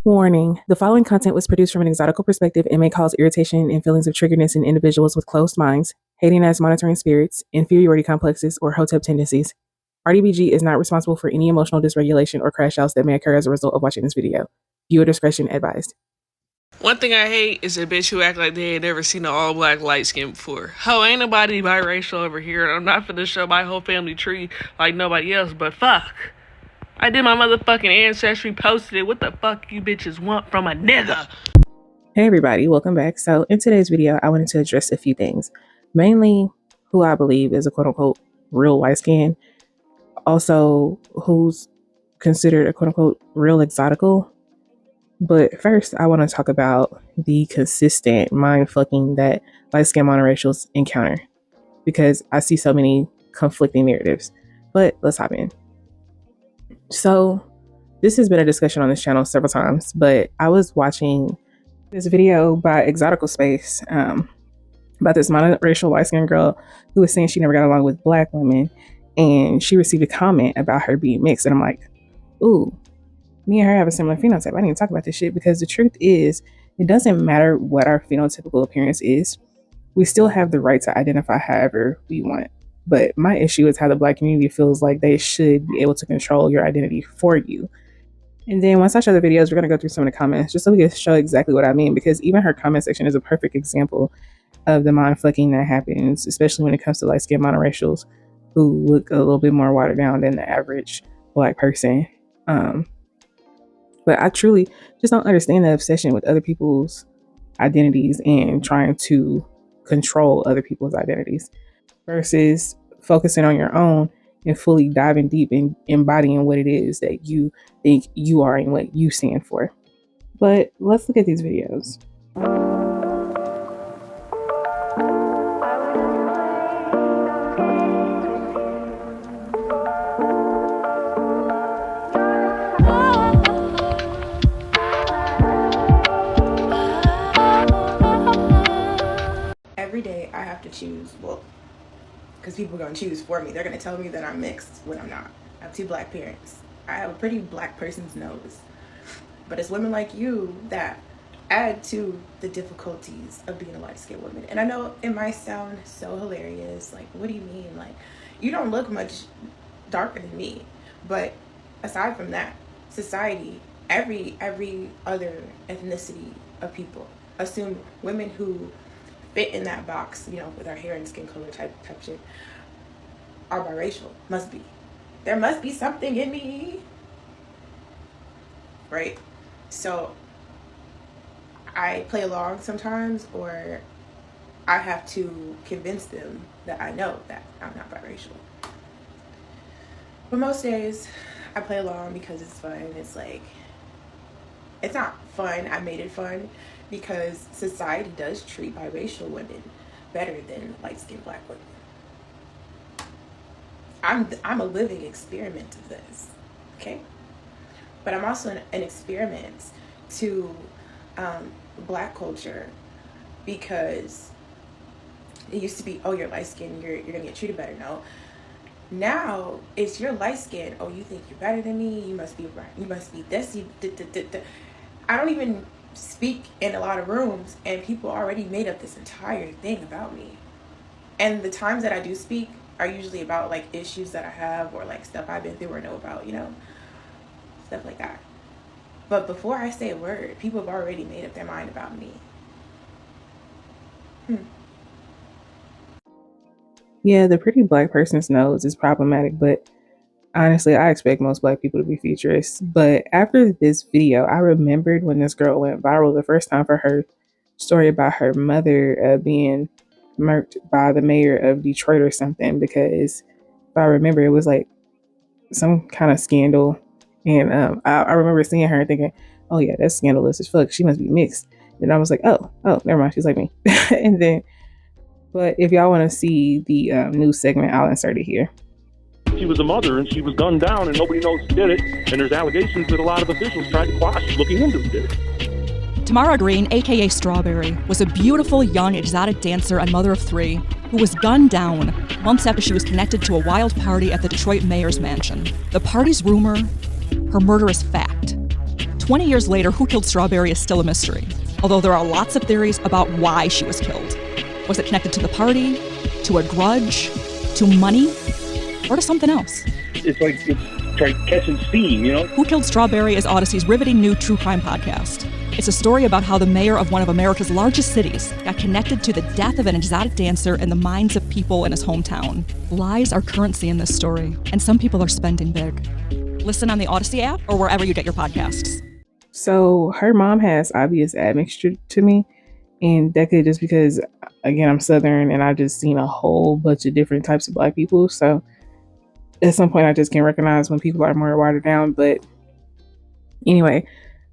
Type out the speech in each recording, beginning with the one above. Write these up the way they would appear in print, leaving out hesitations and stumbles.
Warning: the following content was produced from an exotical perspective and may cause irritation and feelings of triggerness in individuals with closed minds, hating as monitoring spirits, inferiority complexes, or hotep tendencies. RDBG is not responsible for any emotional dysregulation or crash outs that may occur as a result of watching this video. Viewer discretion advised. One thing I hate is a bitch who act like they ain't never seen an all-black light skin before. Ho, ain't nobody biracial over here, and I'm not finna show my whole family tree like nobody else, but fuck. I did my motherfucking ancestry, posted it. What the fuck you bitches want from a nigga? Hey everybody, welcome back. So in today's video, I wanted to address a few things. Mainly who I believe is a quote-unquote real white skin. Also, who's considered a quote-unquote real exotical. But first, I want to talk about the consistent mind fucking that light-skinned monoracials encounter, because I see so many conflicting narratives. But let's hop in. So this has been a discussion on this channel several times, but I was watching this video by Exotical Space about this monoracial light-skinned girl who was saying she never got along with black women, and she received a comment about her being mixed, and I'm like, ooh, me and her have a similar phenotype. I need to talk about this shit, because the truth is, it doesn't matter what our phenotypical appearance is. We still have the right to identify however we want. But my issue is how the black community feels like they should be able to control your identity for you. And then once I show the videos, we're going to go through some of the comments just so we can show exactly what I mean, because even her comment section is a perfect example of the mind fucking that happens, especially when it comes to light-skinned monoracials who look a little bit more watered down than the average black person. But I truly just don't understand the obsession with other people's identities and trying to control other people's identities versus focusing on your own and fully diving deep and embodying what it is that you think you are and what you stand for. But let's look at these videos. Every day I have to choose, well, because people are going to choose for me. They're going to tell me that I'm mixed when I'm not. I have two black parents. I have a pretty black person's nose. But it's women like you that add to the difficulties of being a light-skinned woman. And I know it might sound so hilarious. Like, what do you mean? Like, you don't look much darker than me. But aside from that, society, every other ethnicity of people assume women who fit in that box, you know, with our hair and skin color type shit, are biracial. Must be. There must be something in me. Right? So I play along sometimes, or I have to convince them that I know that I'm not biracial. But most days I play along because it's fun. It's like, it's not fun. I made it fun because society does treat biracial women better than light-skinned black women. I'm a living experiment of this, okay? But I'm also an experiment to black culture, because it used to be, oh, you're light-skinned, you're gonna get treated better. No. Now it's, you're light-skinned, oh, you think you're better than me, you must be right, you must be this, I don't even speak in a lot of rooms, and people already made up this entire thing about me. And the times that I do speak are usually about like issues that I have, or like stuff I've been through or know about, you know, stuff like that. But before I say a word, people have already made up their mind about me. Yeah, the pretty black person's nose is problematic, but honestly, I expect most black people to be futurists. But after this video, I remembered when this girl went viral the first time for her story about her mother being murked by the mayor of Detroit or something, because if I remember, it was like some kind of scandal. And I remember seeing her and thinking, oh yeah, that's scandalous as fuck. She must be mixed. And I was like, oh, never mind. She's like me. And then, but if y'all want to see the news segment, I'll insert it here. She was a mother and she was gunned down and nobody knows who did it. And there's allegations that a lot of officials tried to quash looking into who did it. Tamara Green, aka Strawberry, was a beautiful, young, exotic dancer and mother of three who was gunned down months after she was connected to a wild party at the Detroit mayor's mansion. The party's rumor, her murderous fact. 20 years later, who killed Strawberry is still a mystery, although there are lots of theories about why she was killed. Was it connected to the party, to a grudge, to money, or to something else? It's like catching steam, you know? Who Killed Strawberry is Odyssey's riveting new true crime podcast. It's a story about how the mayor of one of America's largest cities got connected to the death of an exotic dancer in the minds of people in his hometown. Lies are currency in this story, and some people are spending big. Listen on the Odyssey app or wherever you get your podcasts. So her mom has obvious admixture to me, and that could just because, again, I'm Southern and I've just seen a whole bunch of different types of Black people. So at some point I just can't recognize when people are more watered down. But anyway,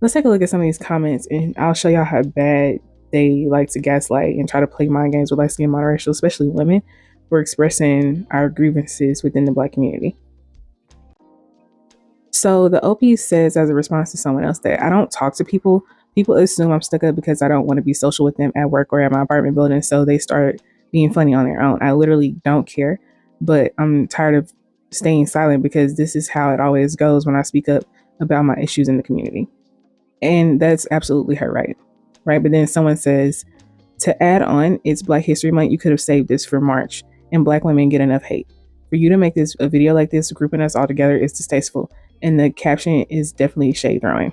let's take a look at some of these comments and I'll show y'all how bad they like to gaslight and try to play mind games with light-skinned monoracial, especially women, for expressing our grievances within the Black community. So the OP says as a response to someone else that I don't talk to people. People assume I'm stuck up because I don't want to be social with them at work or at my apartment building. So they start being funny on their own. I literally don't care, but I'm tired of staying silent because this is how it always goes when I speak up about my issues in the community. And that's absolutely her right. But then someone says, to add on, it's Black History Month. You could have saved this for March, and Black women get enough hate. For you to make this a video like this, grouping us all together, is distasteful. And the caption is definitely shade throwing.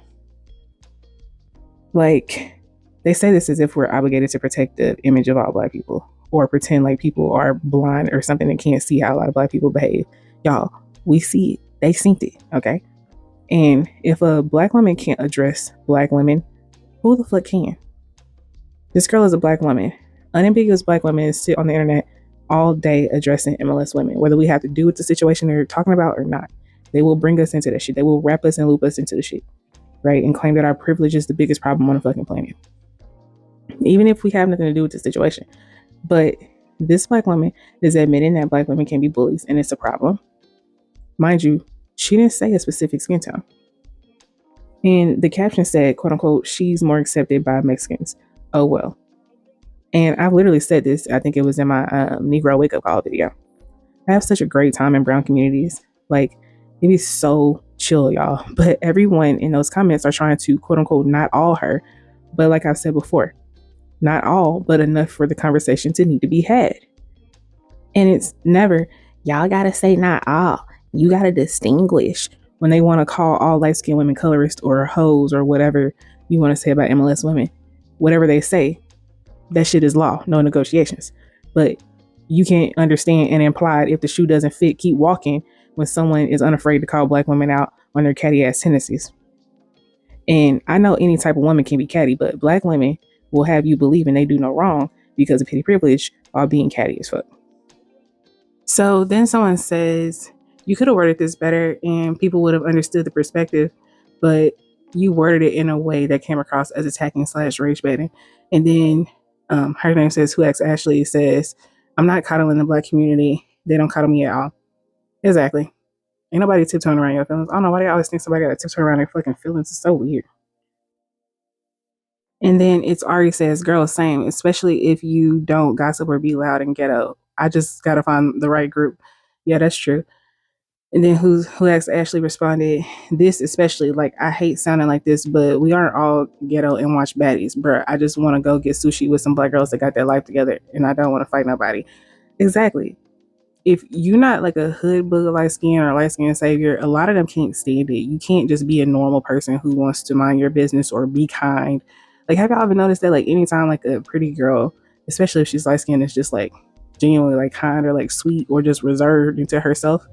Like, they say this as if we're obligated to protect the image of all Black people or pretend like people are blind or something and can't see how a lot of Black people behave. Y'all, we see it. They seen it, okay? And if a Black woman can't address Black women, who the fuck can? This girl is a Black woman. Unambiguous Black women sit on the internet all day addressing MLS women, whether we have to do with the situation they're talking about or not. They will bring us into that shit. They will wrap us and loop us into the shit, right? And claim that our privilege is the biggest problem on the fucking planet. Even if we have nothing to do with the situation. But this Black woman is admitting that Black women can be bullies and it's a problem. Mind you, she didn't say a specific skin tone. And the caption said, quote unquote, she's more accepted by Mexicans. Oh, well. And I've literally said this, I think it was in my Negro Wake Up Call video. I have such a great time in brown communities. Like, it be so chill, y'all. But everyone in those comments are trying to, quote unquote, not all her. But like I've said before, not all, but enough for the conversation to need to be had. And it's never, y'all gotta say not all. You gotta distinguish when they want to call all light-skinned women colorist or hoes or whatever you want to say about MLS women. Whatever they say, that shit is law, no negotiations. But you can't understand and imply if the shoe doesn't fit, keep walking when someone is unafraid to call Black women out on their catty ass tendencies. And I know any type of woman can be catty, but Black women will have you believing they do no wrong because of petty privilege while being catty as fuck. So then someone says, you could have worded this better and people would have understood the perspective, but you worded it in a way that came across as attacking / rage baiting. And then her name says, who asked Ashley, says, I'm not coddling the Black community. They don't coddle me at all. Exactly. Ain't nobody tiptoeing around your feelings. I don't know why they always think somebody got to tiptoe around their fucking feelings. It's so weird. And then it's Ari says, girl, same, especially if you don't gossip or be loud and ghetto. I just got to find the right group. Yeah, that's true. And then who asked Ashley responded, this especially, like, I hate sounding like this, but we aren't all ghetto and watch baddies, bruh. I just want to go get sushi with some Black girls that got their life together, and I don't want to fight nobody. Exactly. If you're not like a hood booger light skin or light skin savior, a lot of them can't stand it. You can't just be a normal person who wants to mind your business or be kind. Like, have y'all ever noticed that, like, anytime like a pretty girl, especially if she's light skinned, is just like genuinely like kind or like sweet or just reserved into herself,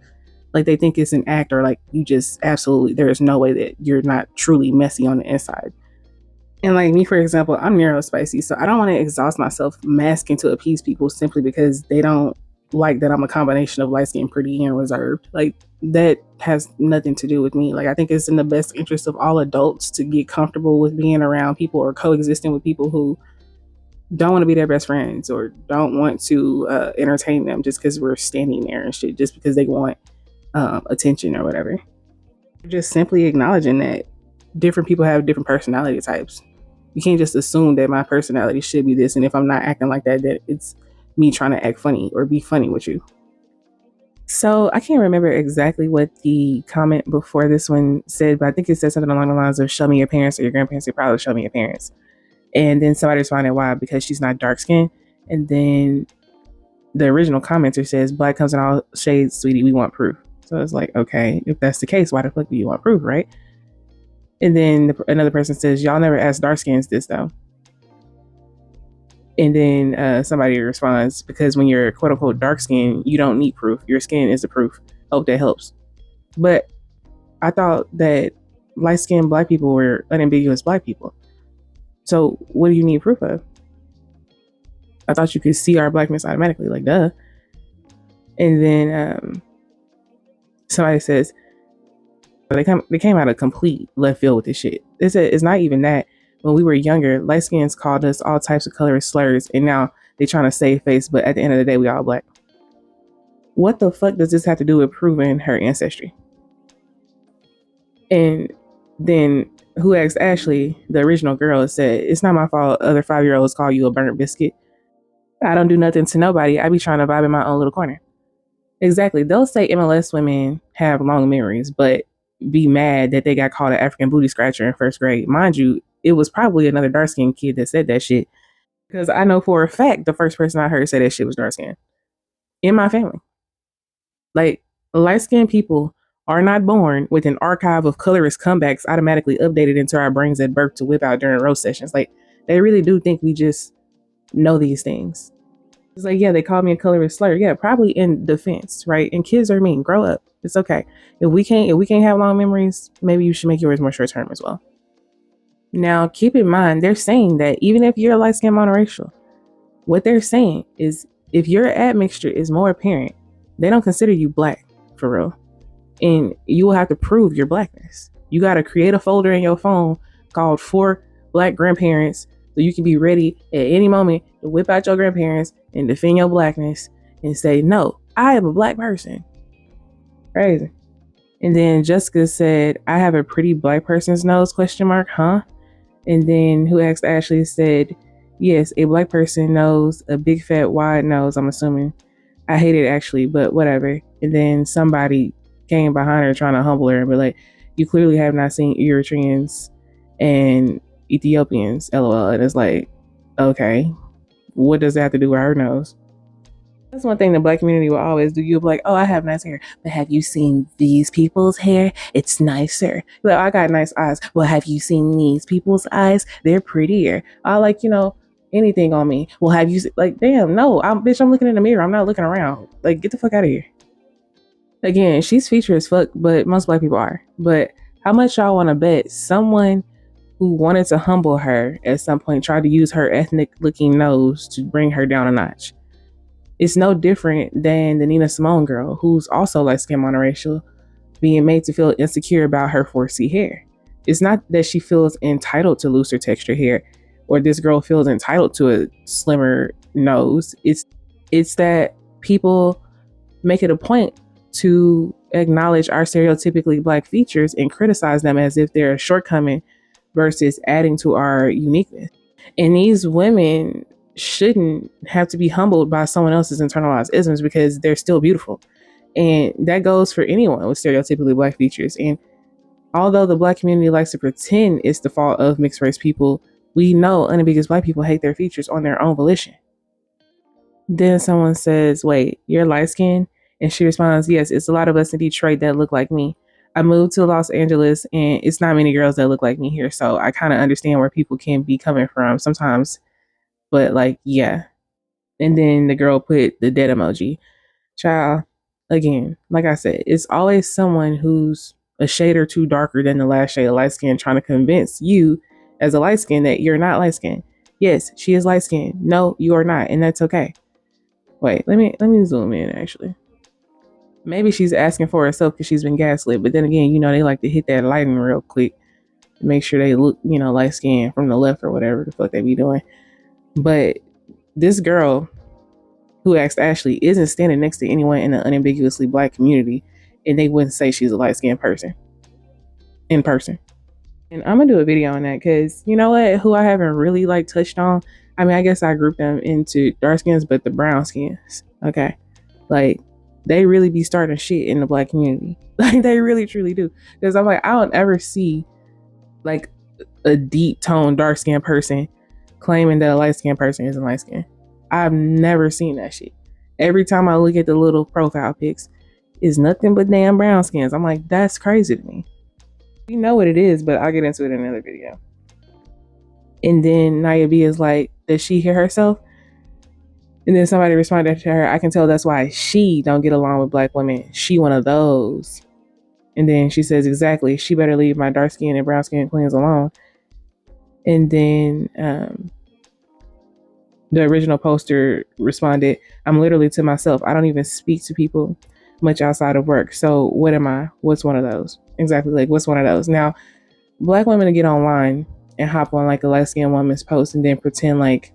like they think it's an act, or like you just absolutely, there is no way that you're not truly messy on the inside. And like me, for example, I'm neurospicy, so I don't want to exhaust myself masking to appease people simply because they don't like that I'm a combination of light skinned, pretty, and reserved. Like, that has nothing to do with me. Like, I think it's in the best interest of all adults to get comfortable with being around people or coexisting with people who don't want to be their best friends or don't want to entertain them just because we're standing there and shit, just because they want attention or whatever. Just simply acknowledging that different people have different personality types. You can't just assume that my personality should be this, and if I'm not acting like that, that it's me trying to act funny or be funny with you. So I can't remember exactly what the comment before this one said, but I think it said something along the lines of show me your parents or your grandparents. They probably show me your parents. And then somebody responded, why? Because she's not dark skinned. And then the original commenter says, black comes in all shades, sweetie, we want proof. So it's like, okay, if that's the case, why the fuck do you want proof, right? And then another person says, y'all never asked dark skins this though. And then somebody responds, because when you're quote unquote dark skin, you don't need proof. Your skin is the proof. Hope that helps. But I thought that light skinned black people were unambiguous black people. So what do you need proof of? I thought you could see our blackness automatically, like duh. And then somebody says, they came out of complete left field with this shit. It's not even that. When we were younger, light skins called us all types of colorist slurs, and now they trying to save face, but at the end of the day, we all black. What the fuck does this have to do with proving her ancestry? And then who asked Ashley, the original girl, said, it's not my fault other 5-year-olds call you a burnt biscuit. I don't do nothing to nobody. I be trying to vibe in my own little corner. Exactly. They'll say MLS women have long memories, but be mad that they got called an African booty scratcher in first grade. Mind you, it was probably another dark skinned kid that said that shit. Because I know for a fact the first person I heard say that shit was dark skinned in my family. Like, light skinned people are not born with an archive of colorist comebacks automatically updated into our brains at birth to whip out during roast sessions. Like, they really do think we just know these things. It's like, yeah, they called me a colorist slur. Yeah, probably in defense, right? And kids are mean. Grow up. It's okay. If we can't have long memories, maybe you should make yours more short term as well. Now, keep in mind, they're saying that even if you're light skinned monoracial, what they're saying is if your admixture is more apparent, they don't consider you black for real. And you will have to prove your blackness. You got to create a folder in your phone called For Black Grandparents so you can be ready at any moment to whip out your grandparents and defend your blackness and say, no, I am a black person. Crazy. And then Jessica said, I have a pretty black person's nose, question mark, huh? And then who asked Ashley said, yes, a black person nose, a big fat wide nose, I'm assuming. I hate it actually, but whatever. And then somebody came behind her trying to humble her and be like, you clearly have not seen Eritreans and Ethiopians, lol. And it's like, okay, what does that have to do with her nose? That's one thing the black community will always do. You'll be like, oh, I have nice hair. But have you seen these people's hair? It's nicer. Like, I got nice eyes. Well, have you seen these people's eyes? They're prettier. I like, anything on me. Well, have you, like, damn, no, I'm looking in the mirror. I'm not looking around. Like, get the fuck out of here. Again, she's feature as fuck, but most black people are. But how much y'all want to bet someone who wanted to humble her at some point tried to use her ethnic looking nose to bring her down a notch? It's no different than the Nina Simone girl, who's also light skinned monoracial, being made to feel insecure about her 4C hair. It's not that she feels entitled to looser texture hair, or this girl feels entitled to a slimmer nose. It's that people make it a point to acknowledge our stereotypically black features and criticize them as if they're a shortcoming versus adding to our uniqueness. And these women shouldn't have to be humbled by someone else's internalized isms because they're still beautiful. And that goes for anyone with stereotypically black features. And although the black community likes to pretend it's the fault of mixed race people, we know unambiguous black people hate their features on their own volition. Then someone says, wait, you're light skinned? And she responds, yes, it's a lot of us in Detroit that look like me. I moved to Los Angeles and it's not many girls that look like me here. So I kind of understand where people can be coming from sometimes. But like, yeah. And then the girl put the dead emoji. Child, again, like I said, it's always someone who's a shade or two darker than the last shade of light skin trying to convince you as a light skin that you're not light skin. Yes, she is light skin. No, you are not. And that's okay. Wait, let me zoom in actually. Maybe she's asking for herself because she's been gaslit. But then again, they like to hit that lighting real quick to make sure they look, light skin from the left or whatever the fuck they be doing. But this girl who asked Ashley isn't standing next to anyone in the unambiguously black community, and they wouldn't say she's a light-skinned person in person. And I'm gonna do a video on that because you know what? Who I haven't really touched on. I mean, I guess I group them into dark skins, but the brown skins. Okay, like they really be starting shit in the black community. Like they really truly do. Because I'm like, I don't ever see like a deep toned dark skinned person claiming that a light skinned person isn't light skinned. I've never seen that shit. Every time I look at the little profile pics, it's nothing but damn brown skins. I'm like, that's crazy to me. You know what it is, but I'll get into it in another video. And then Naya B is like, does she hear herself? And then somebody responded to her, I can tell that's why she don't get along with black women. She one of those. And then she says, exactly, she better leave my dark skin and brown skin queens alone. And then the original poster responded, I'm literally to myself. I don't even speak to people much outside of work. So what am I? What's one of those? Exactly, like what's one of those? Now, black women to get online and hop on like a light skinned woman's post and then pretend like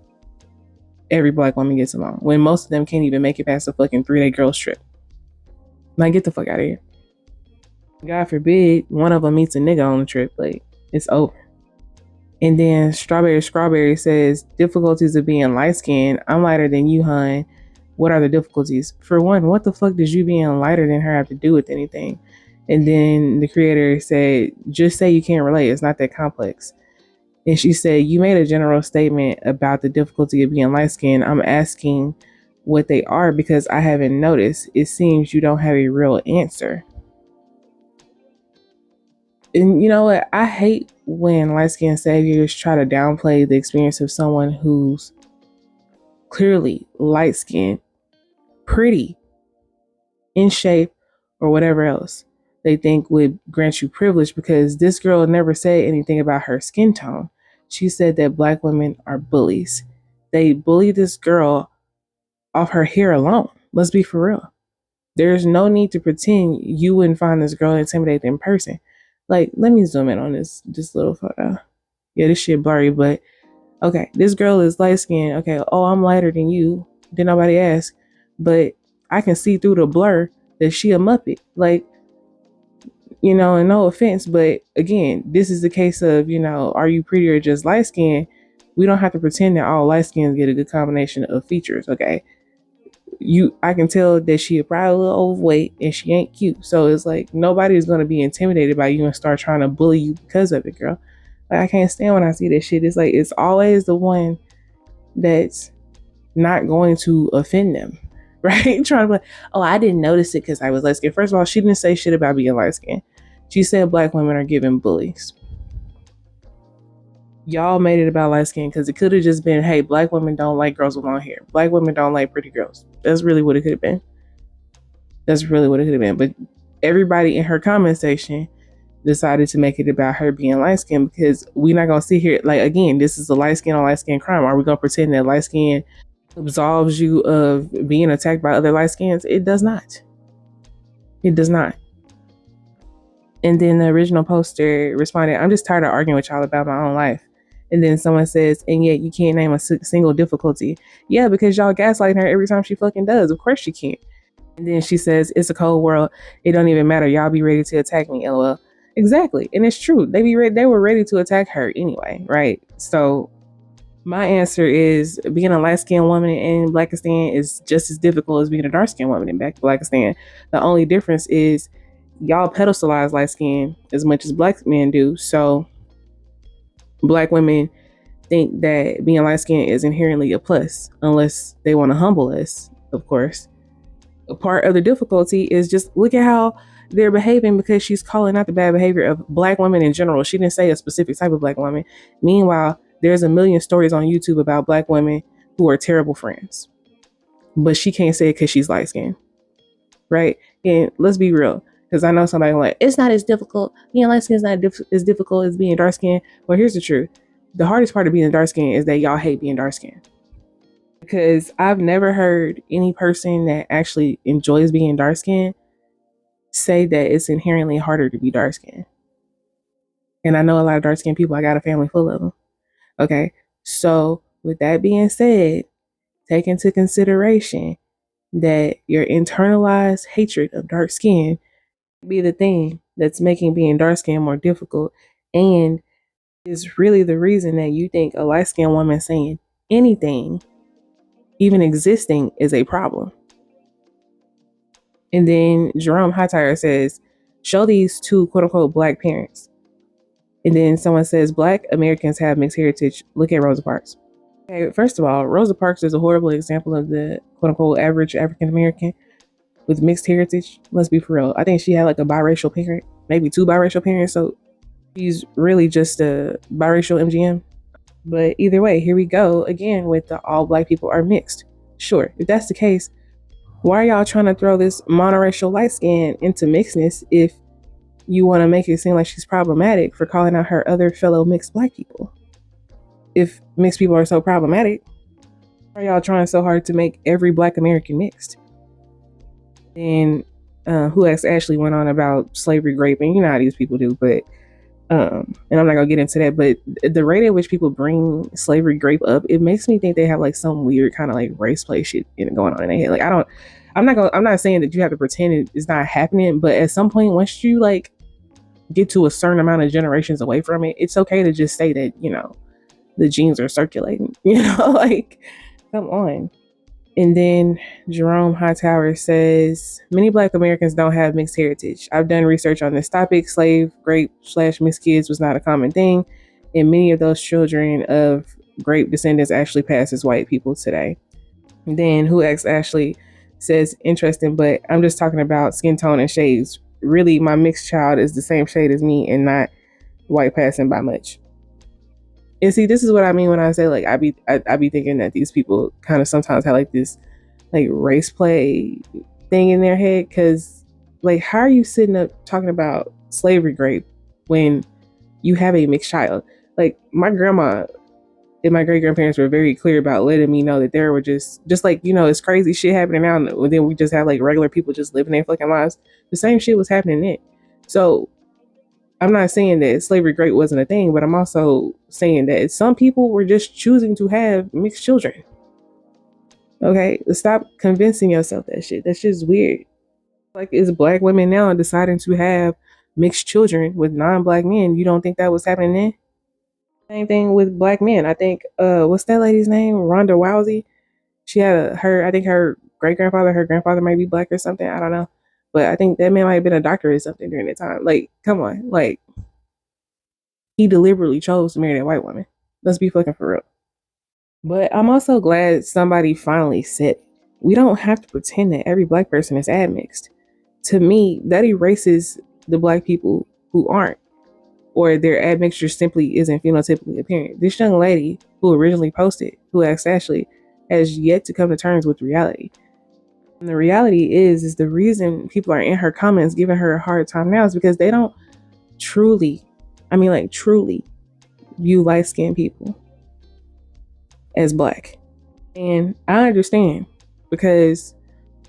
every black woman gets along when most of them can't even make it past the fucking 3-day girls trip. Like, get the fuck out of here. God forbid one of them meets a nigga on the trip. Like, it's over. And then Strawberry says, difficulties of being light skinned. I'm lighter than you, hun. What are the difficulties? For one, what the fuck does you being lighter than her have to do with anything? And then the creator said, just say you can't relate. It's not that complex. And she said, you made a general statement about the difficulty of being light skinned. I'm asking what they are because I haven't noticed. It seems you don't have a real answer. And you know what? I hate when light skinned saviors try to downplay the experience of someone who's clearly light skinned, pretty, in shape, or whatever else they think would grant you privilege, because this girl never said anything about her skin tone. She said that black women are bullies. They bully this girl off her hair alone. Let's be for real. There's no need to pretend you wouldn't find this girl intimidating in person. Like, let me zoom in on this little photo. Yeah, this shit blurry, but okay, this girl is light skinned. Okay, oh, I'm lighter than you. Did nobody ask? But I can see through the blur that she a Muppet. Like, you know, and no offense, but again, this is the case of, you know, are you pretty or just light skinned? We don't have to pretend that all light skins get a good combination of features, okay? I can tell that she probably a little overweight and she ain't cute. So it's like nobody's gonna be intimidated by you and start trying to bully you because of it, girl. Like, I can't stand when I see this shit. It's like it's always the one that's not going to offend them. Right? Trying to be like, oh, I didn't notice it because I was light skinned. First of all, she didn't say shit about being light skinned. She said black women are given bullies. Y'all made it about light skin because it could have just been, hey, black women don't like girls with long hair. Black women don't like pretty girls. That's really what it could have been. That's really what it could have been. But everybody in her comment section decided to make it about her being light skinned, because we're not gonna sit here like, again, this is a light skin on light skin crime. Are we gonna pretend that light skin absolves you of being attacked by other light skins? It does not. It does not. And then the original poster responded, I'm just tired of arguing with y'all about my own life. And then someone says, and yet you can't name a single difficulty. Yeah, because y'all gaslighting her every time she fucking does. Of course she can't. And then she says, it's a cold world. It don't even matter. Y'all be ready to attack me, LOL. Exactly. And it's true. They were ready to attack her anyway, right? So my answer is being a light-skinned woman in Blackistan is just as difficult as being a dark-skinned woman in Blackistan. The only difference is y'all pedestalize light skin as much as black men do. So black women think that being light skinned is inherently a plus, unless they want to humble us, of course. A part of the difficulty is just look at how they're behaving, because she's calling out the bad behavior of black women in general. She didn't say a specific type of black woman. Meanwhile, there's a million stories on YouTube about black women who are terrible friends, but she can't say it because she's light skinned, right? And let's be real, because I know somebody like, it's not as difficult. Being light skinned is not as difficult as being dark skinned. Well, here's the truth. The hardest part of being dark skinned is that y'all hate being dark skinned. Because I've never heard any person that actually enjoys being dark skinned say that it's inherently harder to be dark skinned. And I know a lot of dark skinned people. I got a family full of them. Okay. So with that being said, take into consideration that your internalized hatred of dark skin be the thing that's making being dark skinned more difficult, and is really the reason that you think a light skinned woman saying anything, even existing, is a problem. And then Jerome Hightower says, show these two quote unquote black parents. And then someone says, Black Americans have mixed heritage. Look at Rosa Parks. Okay, first of all, Rosa Parks is a horrible example of the quote unquote average African American with mixed heritage. Let's be for real. I think she had like a biracial parent, maybe two biracial parents. So she's really just a biracial MGM. But either way, here we go again with the all black people are mixed. Sure, if that's the case, why are y'all trying to throw this monoracial light skin into mixedness if you want to make it seem like she's problematic for calling out her other fellow mixed black people? If mixed people are so problematic, why are y'all trying so hard to make every black American mixed? And Who Asked Ashley went on about slavery grape, and you know how these people do, but and I'm not gonna get into that, but the rate at which people bring slavery grape up, it makes me think they have like some weird kind of like race play shit going on in their head. Like I'm not saying that you have to pretend it's not happening, but at some point, once you like get to a certain amount of generations away from it, it's okay to just say that, the genes are circulating, like, come on. And then Jerome Hightower says, many black Americans don't have mixed heritage. I've done research on this topic. Slave, grape / mixed kids was not a common thing. And many of those children of grape descendants actually pass as white people today. And then Who Asked Ashley says, interesting, but I'm just talking about skin tone and shades. Really, my mixed child is the same shade as me and not white passing by much. And see, this is what I mean when I say like I be thinking that these people kind of sometimes have like this like race play thing in their head, because like how are you sitting up talking about slavery grape when you have a mixed child? Like my grandma and my great grandparents were very clear about letting me know that there were just like, it's crazy shit happening now, and then we just have like regular people just living their fucking lives. The same shit was happening then. So I'm not saying that slavery grape wasn't a thing, but I'm also saying that some people were just choosing to have mixed children. Okay, stop convincing yourself that shit. That's just weird. Like, it's black women now deciding to have mixed children with non-black men. You don't think that was happening then? Same thing with black men. I think, what's that lady's name? Rhonda Rousey. She had I think her her grandfather might be black or something. I don't know. But I think that man might have been a doctor or something during that time. Like, come on. Like, he deliberately chose to marry that white woman. Let's be fucking for real. But I'm also glad somebody finally said it. We don't have to pretend that every black person is admixed. To me, that erases the black people who aren't, or their admixture simply isn't phenotypically apparent. This young lady who originally posted Who Asked Ashley has yet to come to terms with reality. And the reality is the reason people are in her comments giving her a hard time now is because they don't truly view light-skinned people as black. And I understand, because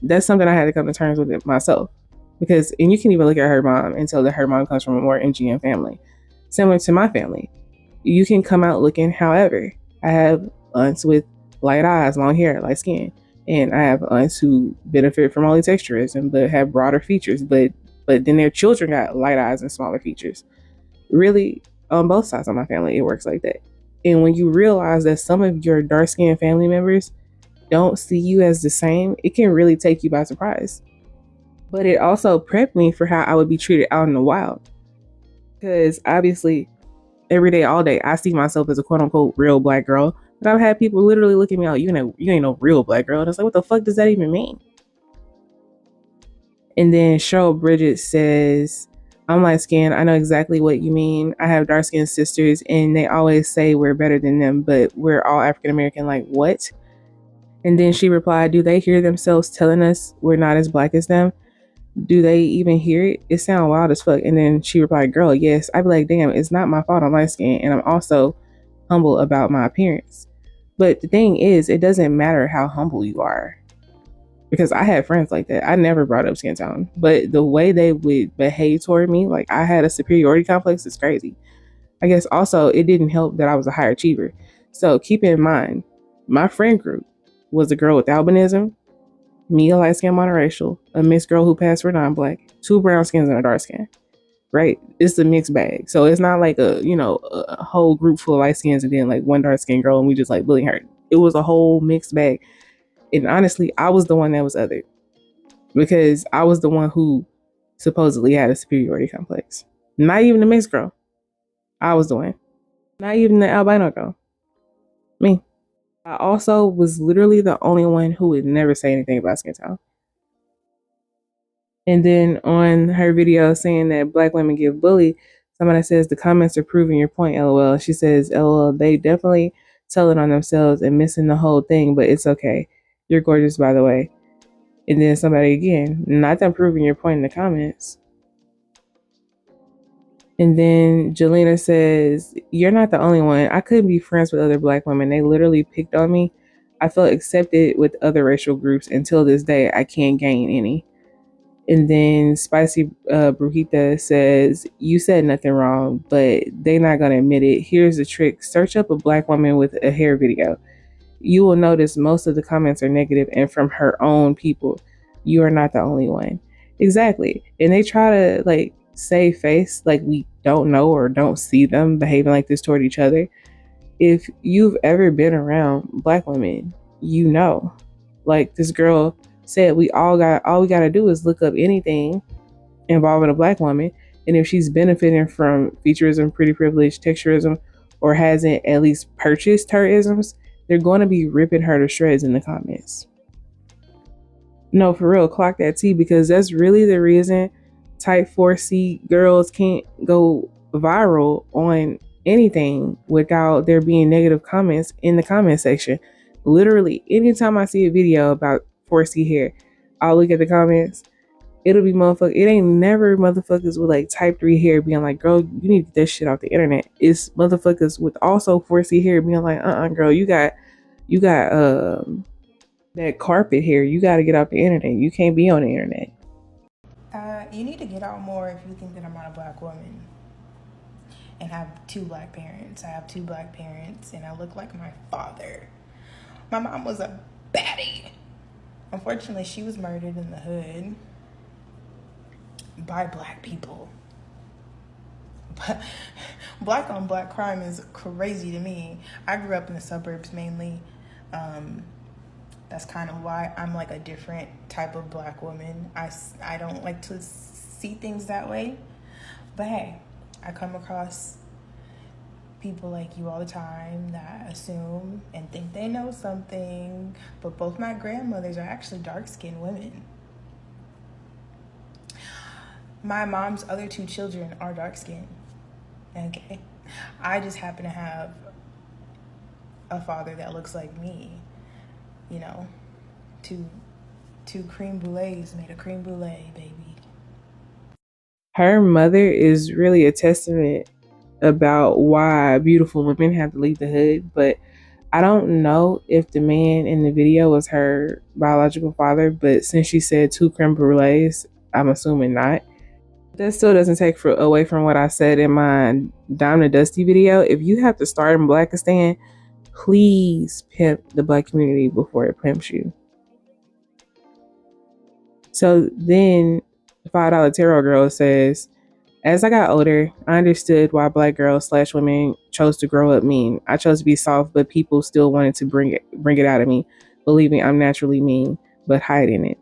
that's something I had to come to terms with it myself. And you can even look at her mom and tell that her mom comes from a more MGM family, similar to my family. You can come out looking however. I have aunts with light eyes, long hair, light skin. And I have aunts who benefit from multitexturism but have broader features. But then their children got light eyes and smaller features. Really, on both sides of my family, it works like that. And when you realize that some of your dark-skinned family members don't see you as the same, it can really take you by surprise. But it also prepped me for how I would be treated out in the wild. Because obviously, every day, all day, I see myself as a quote-unquote real black girl. But I've had people literally look at me like, you ain't no real black girl. And it's like, what the fuck does that even mean? And then Cheryl Bridget says, I'm light skinned. I know exactly what you mean. I have dark skinned sisters and they always say we're better than them, but we're all African American. Like, what? And then she replied, do they hear themselves telling us we're not as black as them? Do they even hear it? It sounds wild as fuck. And then she replied, girl, yes. I'd be like, damn, it's not my fault I'm light skinned. And I'm also humble about my appearance. But the thing is, it doesn't matter how humble you are. Because I had friends like that. I never brought up skin tone. But the way they would behave toward me, like I had a superiority complex, is crazy. I guess also it didn't help that I was a high achiever. So keep in mind, my friend group was a girl with albinism, me a light skin monoracial, a mixed girl who passed for non-black, 2 brown skins and a dark skin. Right? It's a mixed bag. So it's not like a whole group full of light skins and then like one dark skin girl and we just like bullying her. It was a whole mixed bag. And honestly, I was the one that was othered. because I was the one who supposedly had a superiority complex. Not even the mixed girl. I was the one. Not even the albino girl. Me. I also was literally the only one who would never say anything about skin tone. And then on her video saying that black women get bullied, somebody says the comments are proving your point, lol. She says, lol, they definitely tell it on themselves and missing the whole thing, but it's okay. You're gorgeous, by the way. And then somebody again, not them proving your point in the comments. And then Jelena says, you're not the only one. I couldn't be friends with other black women. They literally picked on me. I felt accepted with other racial groups. Until this day, I can't gain any. And then Spicy Brujita says, you said nothing wrong, but they're not going to admit it. Here's the trick. Search up a black woman with a hair video. You will notice most of the comments are negative and from her own people. You are not the only one. Exactly. And they try to like save face like we don't know or don't see them behaving like this toward each other. If you've ever been around black women, you know. Like this girl said, we gotta do is look up anything involving a black woman, and if she's benefiting from featureism, pretty privilege, texturism, or hasn't at least purchased her isms, they're going to be ripping her to shreds in the comments. No, for real, clock that T, because that's really the reason type 4C girls can't go viral on anything without there being negative comments in the comment section. Literally, anytime I see a video about 4C hair, I'll look at the comments. It'll be motherfuckers. It ain't never motherfuckers with like type 3 hair being like, girl, you need to get this shit off the internet. It's motherfuckers with also 4C hair being like, girl, you got that carpet hair. You got to get off the internet. You can't be on the internet. You need to get out more if you think that I'm not a black woman and have two black parents. I have two black parents and I look like my father. My mom was a baddie. Unfortunately, she was murdered in the hood by black people. But black on black crime is crazy to me. I grew up in the suburbs mainly. That's kind of why I'm like a different type of black woman. I don't like to see things that way. But hey, I come across people like you all the time that assume and think they know something. But both my grandmothers are actually dark-skinned women. My mom's other two children are dark-skinned. Okay. I just happen to have a father that looks like me. You know, two creme brulees made a creme brulee, baby. Her mother is really a testament about why beautiful women have to leave the hood, but I don't know if the man in the video was her biological father, but since she said two creme brulees, I'm assuming not. That still doesn't take away from what I said in my Dime to Dusty video. If you have to start in Blackistan, please pimp the black community before it pimps you. So then $5 Tarot Girl says, as I got older, I understood why black girls / women chose to grow up mean. I chose to be soft, but people still wanted to bring it out of me, believing I'm naturally mean, but hiding it.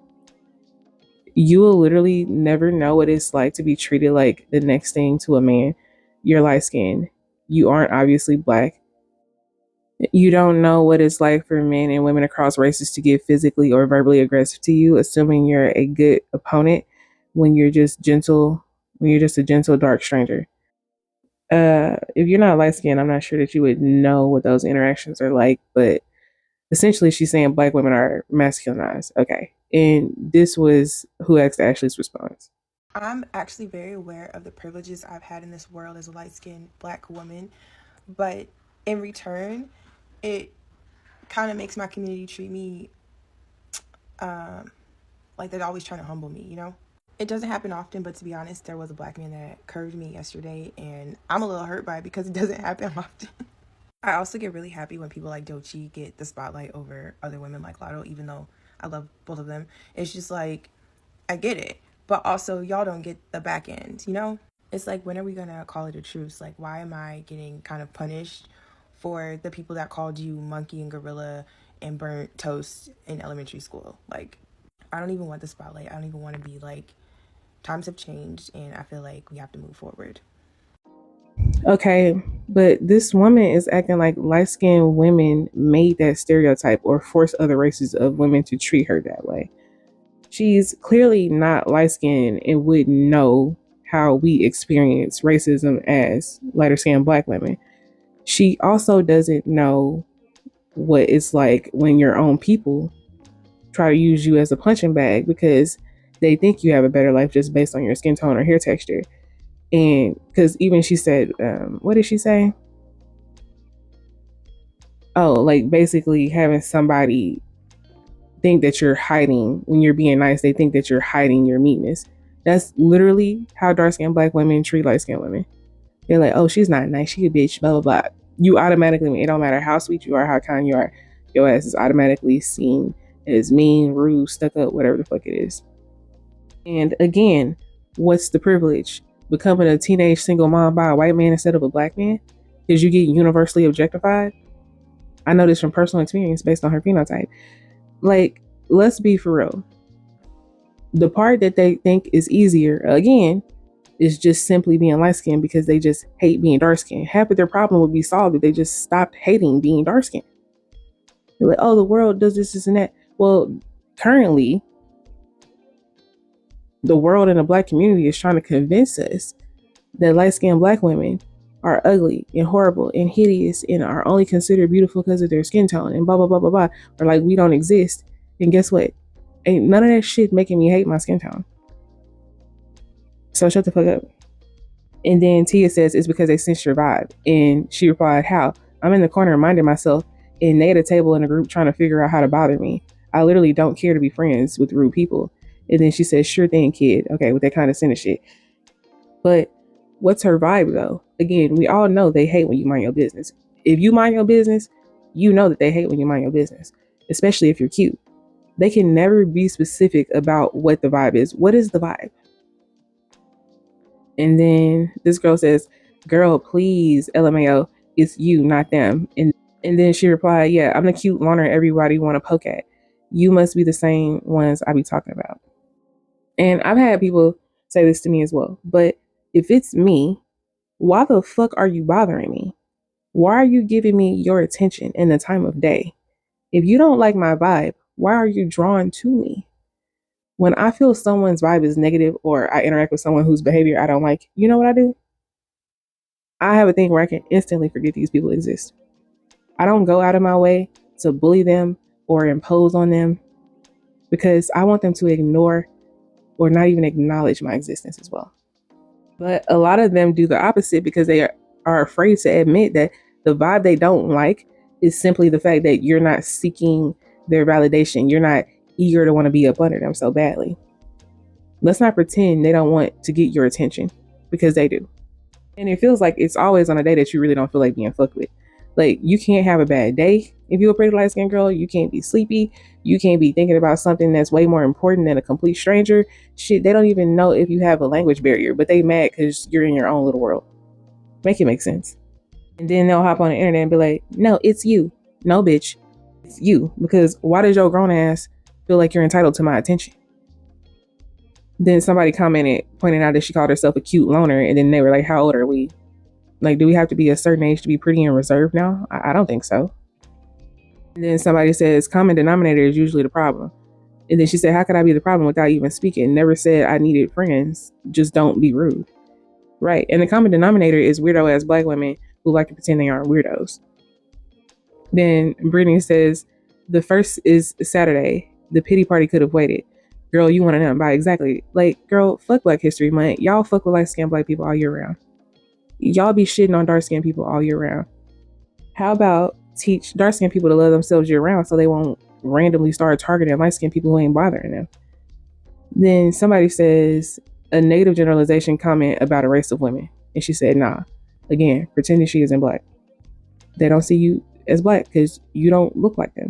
You will literally never know what it's like to be treated like the next thing to a man. You're light skinned. You aren't obviously black. You don't know what it's like for men and women across races to get physically or verbally aggressive to you, assuming you're a good opponent when you're just a gentle, dark stranger. If you're not light skinned, I'm not sure that you would know what those interactions are like, but essentially she's saying black women are masculinized. Okay. And this was who asked Ashley's response. I'm actually very aware of the privileges I've had in this world as a light-skinned black woman, but in return, it kind of makes my community treat me like they're always trying to humble me, you know? It doesn't happen often, but to be honest, there was a black man that curved me yesterday, and I'm a little hurt by it because it doesn't happen often. I also get really happy when people like Doechii get the spotlight over other women like Lotto, even though I love both of them. It's just like, I get it, but also y'all don't get the back end, you know? It's like, when are we gonna call it a truce? Like, why am I getting kind of punished for the people that called you monkey and gorilla and burnt toast in elementary school? Like, I don't even want the spotlight. I don't even want to be like, times have changed and I feel like we have to move forward. Okay, but this woman is acting like light-skinned women made that stereotype or forced other races of women to treat her that way. She's clearly not light-skinned and would know how we experience racism as lighter-skinned black women. She also doesn't know what it's like when your own people try to use you as a punching bag because they think you have a better life just based on your skin tone or hair texture. And because even she said, what did she say? Oh, like basically having somebody think that you're hiding when you're being nice. They think that you're hiding your meanness. That's literally how dark skinned black women treat light skinned women. They're like, oh, she's not nice. She a bitch, blah, blah, blah. You automatically, it don't matter how sweet you are, how kind you are, your ass is automatically seen as mean, rude, stuck up, whatever the fuck it is. And again, what's the privilege? Becoming a teenage single mom by a white man instead of a black man? Because you get universally objectified? I know this from personal experience based on her phenotype. Like, let's be for real. The part that they think is easier, again, is just simply being light skinned because they just hate being dark skinned. Half of their problem would be solved if they just stopped hating being dark skinned. They're like, oh, the world does this and that. Well, currently, the world and the black community is trying to convince us that light skinned black women are ugly and horrible and hideous and are only considered beautiful because of their skin tone and blah, blah, blah, blah, blah. Or like we don't exist. And guess what? Ain't none of that shit making me hate my skin tone. So shut the fuck up. And then Tia says it's because they sensed your vibe. And she replied, how? I'm in the corner reminding myself and they at a table in a group trying to figure out how to bother me. I literally don't care to be friends with rude people. And then she says, sure thing, kid. Okay, with that kind of cynic shit. But what's her vibe though? Again, we all know they hate when you mind your business. If you mind your business, you know that they hate when you mind your business, especially if you're cute. They can never be specific about what the vibe is. What is the vibe? And then this girl says, girl, please, LMAO, it's you, not them. And then she replied, yeah, I'm the cute loner everybody want to poke at. You must be the same ones I be talking about. And I've had people say this to me as well. But if it's me, why the fuck are you bothering me? Why are you giving me your attention in the time of day? If you don't like my vibe, why are you drawn to me? When I feel someone's vibe is negative or I interact with someone whose behavior I don't like, you know what I do? I have a thing where I can instantly forget these people exist. I don't go out of my way to bully them or impose on them because I want them to ignore or not even acknowledge my existence as well. But a lot of them do the opposite because they are afraid to admit that the vibe they don't like is simply the fact that you're not seeking their validation. You're not eager to want to be up under them so badly. Let's not pretend they don't want to get your attention because they do. And it feels like it's always on a day that you really don't feel like being fucked with. Like, you can't have a bad day if you're a pretty light skinned girl. You can't be sleepy. You can't be thinking about something that's way more important than a complete stranger. Shit, they don't even know if you have a language barrier, but they mad because you're in your own little world. Make it make sense. And then they'll hop on the internet and be like, no, it's you. No, bitch. It's you. Because why does your grown ass feel like you're entitled to my attention? Then somebody commented, pointing out that she called herself a cute loner. And then they were like, how old are we? Like, do we have to be a certain age to be pretty and reserved now? I don't think so. And then somebody says, common denominator is usually the problem. And then she said, how could I be the problem without even speaking? Never said I needed friends. Just don't be rude. Right. And the common denominator is weirdo ass black women who like to pretend they aren't weirdos. Then Brittany says, the first is Saturday. The pity party could have waited. Girl, you want to know by exactly. Like, girl, fuck Black History Month. Y'all fuck with light-skinned black people all year round. Y'all be shitting on dark-skinned people all year round. How about teach dark-skinned people to love themselves year round so they won't randomly start targeting light-skinned people who ain't bothering them? Then somebody says a negative generalization comment about a race of women. And she said, nah. Again, pretending she isn't black. They don't see you as black because you don't look like them.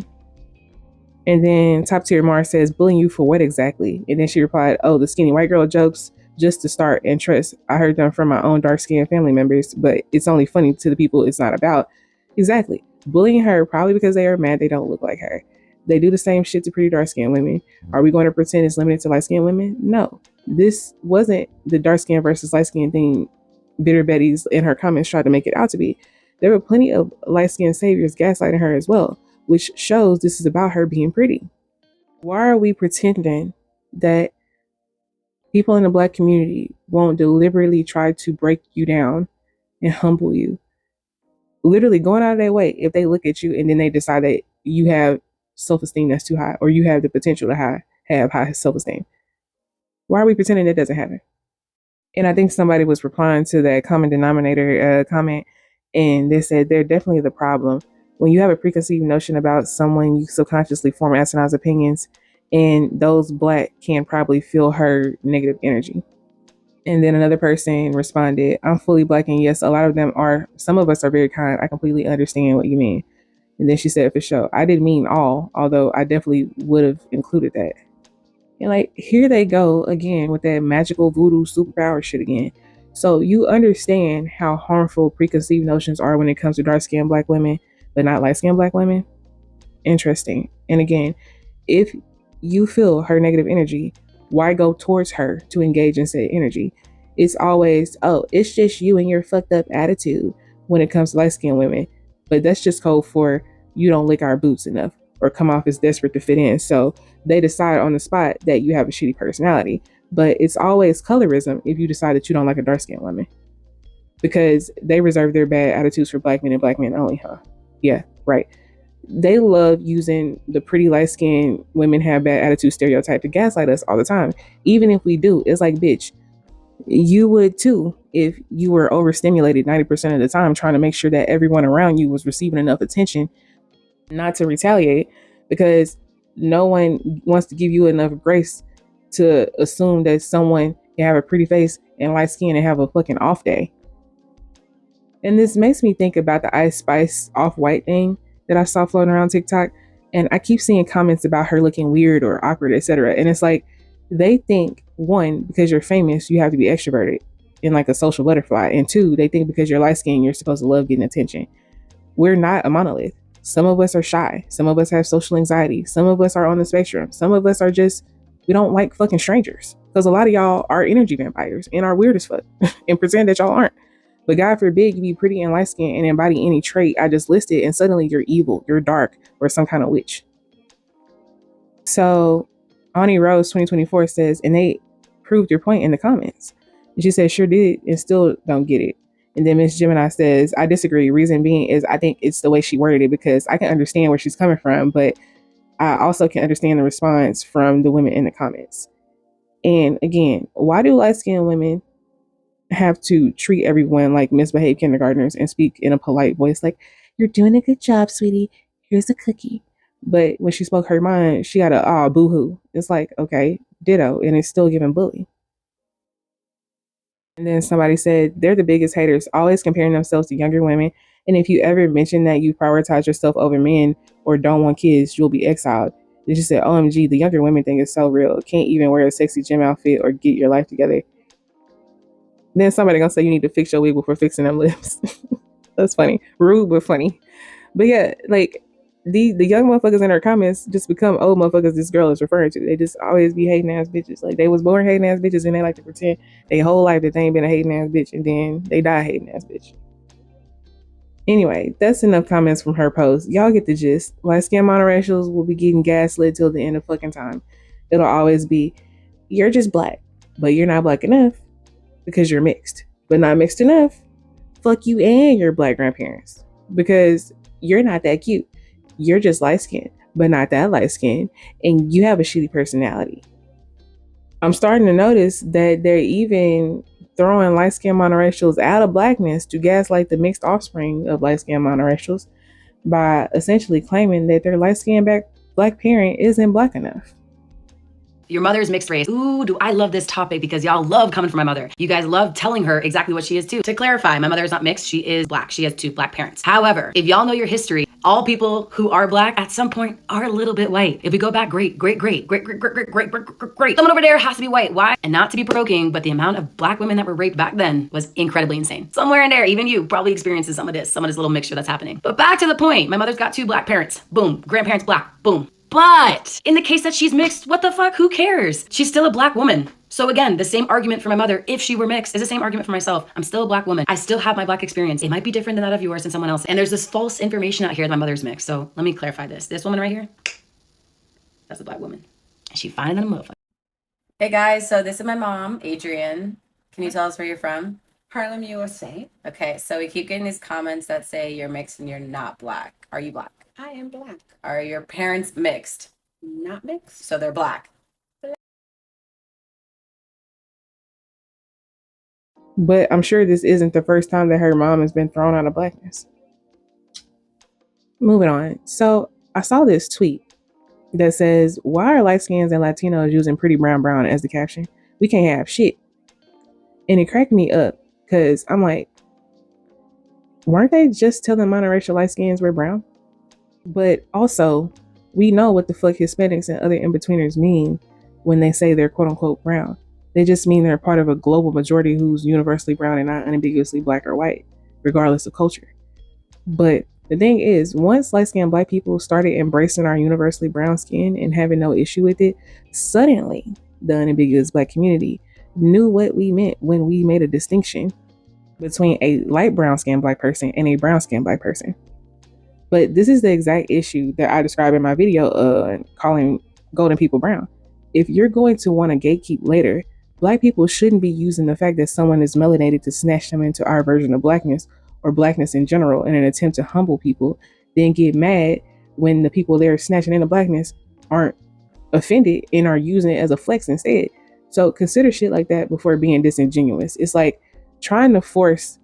And then Top Tier Mars says, bullying you for what exactly? And then she replied, oh, the skinny white girl jokes just to start and trust. I heard them from my own dark-skinned family members, but it's only funny to the people it's not about. Exactly. Bullying her probably because they are mad they don't look like her. They do the same shit to pretty dark-skinned women. Are we going to pretend it's limited to light-skinned women? No. This wasn't the dark-skinned versus light-skinned thing Bitter Betty's in her comments tried to make it out to be. There were plenty of light-skinned saviors gaslighting her as well, which shows this is about her being pretty. Why are we pretending that people in the Black community won't deliberately try to break you down and humble you? Literally going out of their way if they look at you and then they decide that you have self-esteem that's too high or you have the potential to have high self-esteem. Why are we pretending that doesn't happen? And I think somebody was replying to that common denominator comment, and they said they're definitely the problem. When you have a preconceived notion about someone, you subconsciously form asinine opinions, and those Black can probably feel her negative energy. And then another person responded, I'm fully Black, and yes, a lot of them are. Some of us are very kind. I completely understand what you mean. And then she said, for sure, I didn't mean all, although I definitely would have included that. And like, here they go again with that magical voodoo superpower shit again. So you understand how harmful preconceived notions are when it comes to dark-skinned Black women, but not light-skinned Black women? Interesting. And again, if you feel her negative energy, why go towards her to engage in said energy? It's always, oh, it's just you and your fucked up attitude when it comes to light-skinned women. But that's just code for you don't lick our boots enough or come off as desperate to fit in. So they decide on the spot that you have a shitty personality. But it's always colorism if you decide that you don't like a dark-skinned woman. Because they reserve their bad attitudes for Black men and Black men only, huh? Yeah, right. They love using the pretty light-skinned women have bad attitude stereotype to gaslight us all the time. Even if we do, it's like, bitch, you would too if you were overstimulated 90% of the time trying to make sure that everyone around you was receiving enough attention not to retaliate, because no one wants to give you enough grace to assume that someone can have a pretty face and light skin and have a fucking off day. And this makes me think about the Ice Spice off-white thing that I saw floating around TikTok. And I keep seeing comments about her looking weird or awkward, etc. And it's like, they think, one, because you're famous, you have to be extroverted and like a social butterfly. And two, they think because you're light skinned, you're supposed to love getting attention. We're not a monolith. Some of us are shy. Some of us have social anxiety. Some of us are on the spectrum. Some of us are just, we don't like fucking strangers. Because a lot of y'all are energy vampires and are weird as fuck and pretend that y'all aren't. But God forbid you be pretty and light skinned and embody any trait I just listed and suddenly you're evil, you're dark, or some kind of witch. So Ani Rose 2024 says, and they proved your point in the comments. And she said, sure did, and still don't get it. And then Miss Gemini says, I disagree. Reason being is I think it's the way she worded it, because I can understand where she's coming from, but I also can understand the response from the women in the comments. And again, why do light-skinned women have to treat everyone like misbehaved kindergartners and speak in a polite voice like, you're doing a good job, sweetie, here's a cookie? But when she spoke her mind, she got a boo-hoo. It's like, okay, ditto, and it's still giving bully. And then somebody said, they're the biggest haters, always comparing themselves to younger women. And if you ever mention that you prioritize yourself over men or don't want kids, you'll be exiled. They just said, OMG, the younger women thing is so real. Can't even wear a sexy gym outfit or get your life together. Then somebody gonna say you need to fix your wig before fixing them lips. That's funny. Rude, but funny. But yeah, like the young motherfuckers in her comments just become old motherfuckers this girl is referring to. They just always be hating ass bitches. Like they was born hating ass bitches and they like to pretend their whole life that they ain't been a hating ass bitch, and then they die hating ass bitch. Anyway, that's enough comments from her post. Y'all get the gist. Light skinned monoracials will be getting gaslit till the end of fucking time. It'll always be, you're just Black, but you're not Black enough because you're mixed, but not mixed enough. Fuck you and your Black grandparents, because you're not that cute. You're just light skinned, but not that light skinned, and you have a shitty personality. I'm starting to notice that they're even throwing light skinned monoracials out of Blackness to gaslight the mixed offspring of light skinned monoracials by essentially claiming that their light skinned Black parent isn't Black enough. Your mother's mixed race. Ooh, do I love this topic because y'all love coming from my mother. You guys love telling her exactly what she is too. To clarify, my mother is not mixed. She is Black. She has 2 Black parents. However, if y'all know your history, all people who are Black at some point are a little bit white. If we go back, great. Someone over there has to be white. Why? And not to be provoking, but the amount of Black women that were raped back then was incredibly insane. Somewhere in there, even you probably experiences some of this little mixture that's happening. But back to the point, my mother's got 2 Black parents. Boom. Grandparents Black. Boom. But in the case that she's mixed, what the fuck? Who cares? She's still a black woman. So again, the same argument for my mother, if she were mixed, is the same argument for myself. I'm still a black woman. I still have my black experience. It might be different than that of yours and someone else. And there's this false information out here that my mother's mixed. So let me clarify this. This woman right here, that's a black woman. And she finer than a motherfucker. Hey guys, so this is my mom, Adrienne. Can you tell us where you're from? Harlem, USA. Okay, so we keep getting these comments that say you're mixed and you're not black. Are you black? I am black. Are your parents mixed? Not mixed. So they're black. But I'm sure this isn't the first time that her mom has been thrown out of blackness. Moving on. So I saw this tweet that says, why are light skins and Latinos using pretty brown as the caption? We can't have shit. And it cracked me up because I'm like, weren't they just telling monoracial light skins we're brown? But also, we know what the fuck Hispanics and other in-betweeners mean when they say they're quote unquote brown. They just mean they're part of a global majority who's universally brown and not unambiguously black or white, regardless of culture. But the thing is, once light-skinned black people started embracing our universally brown skin and having no issue with it, suddenly the unambiguous black community knew what we meant when we made a distinction between a light brown skinned black person and a brown skinned black person. But this is the exact issue that I described in my video calling golden people brown. If you're going to want to gatekeep later, black people shouldn't be using the fact that someone is melanated to snatch them into our version of blackness or blackness in general in an attempt to humble people, then get mad when the people they're snatching into blackness aren't offended and are using it as a flex instead. So consider shit like that before being disingenuous. It's like trying to force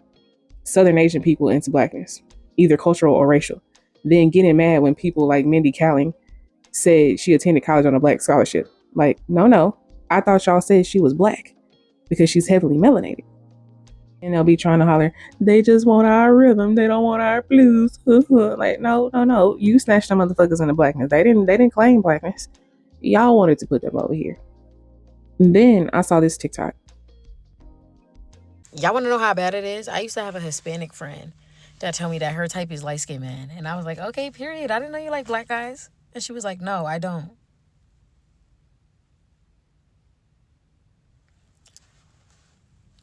Southern Asian people into blackness, either cultural or racial, then getting mad when people like Mindy Kaling said she attended college on a black scholarship. Like, no, I thought y'all said she was black because she's heavily melanated. And they'll be trying to holler, they just want our rhythm, they don't want our blues. Like, no, you snatched them motherfuckers into blackness. They didn't claim blackness. Y'all wanted to put them over here. And then I saw this TikTok. Y'all want to know how bad it is? I used to have a Hispanic friend that told me that her type is light-skinned man. And I was like, okay, period. I didn't know you like black guys. And she was like, no, I don't.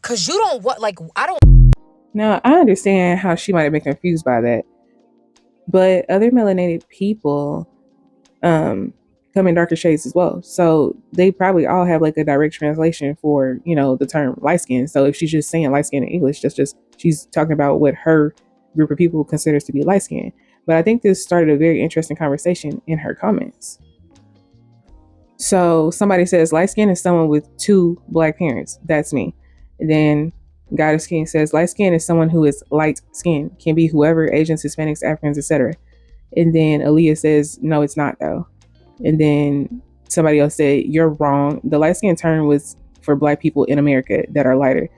Because you don't what, like, I don't. Now, I understand how she might have been confused by that. But other melanated people come in darker shades as well. So they probably all have like a direct translation for, the term light skin. So if she's just saying light skin in English, that's just, she's talking about what her group of people considers to be light skin. But I think this started a very interesting conversation in her comments. So somebody says light skin is someone with 2 black parents. That's me. And then Goddess King says light skin is someone who is light skin. Can be whoever, Asians, Hispanics, Africans, etc. And then Aaliyah says, no, it's not though. And then somebody else said, you're wrong. The light skin term was for black people in America that are lighter,